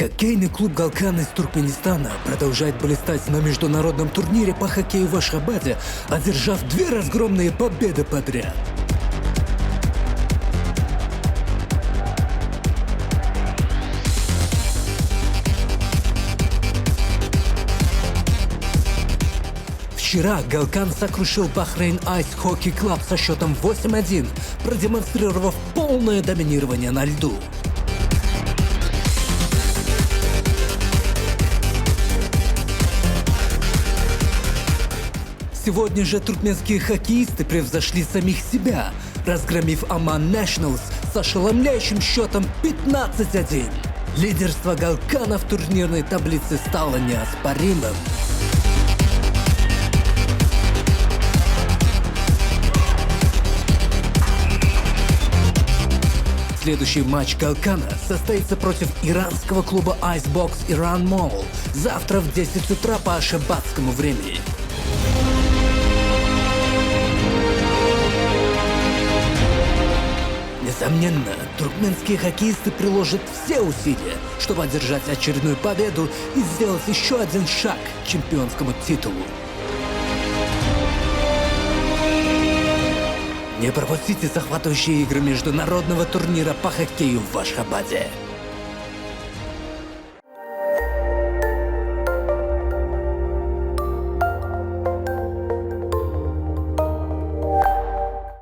Хоккейный клуб «Галкан» из Туркменистана продолжает блистать на международном турнире по хоккею в Ашхабаде, одержав 2 разгромные победы подряд. Вчера «Галкан» сокрушил Бахрейн Айс Хоккей Клаб со счетом 8-1, продемонстрировав полное доминирование на льду. Сегодня же туркменские хоккеисты превзошли самих себя, разгромив Оман Nationals с ошеломляющим счетом 15-1. Лидерство «Галкана» в турнирной таблице стало неоспоримым. Следующий матч «Галкана» состоится против иранского клуба Icebox Iran Mall завтра в 10 утра по ашхабадскому времени. Несомненно, туркменские хоккеисты приложат все усилия, чтобы одержать очередную победу и сделать еще один шаг к чемпионскому титулу. Не пропустите захватывающие игры международного турнира по хоккею в Ашхабаде.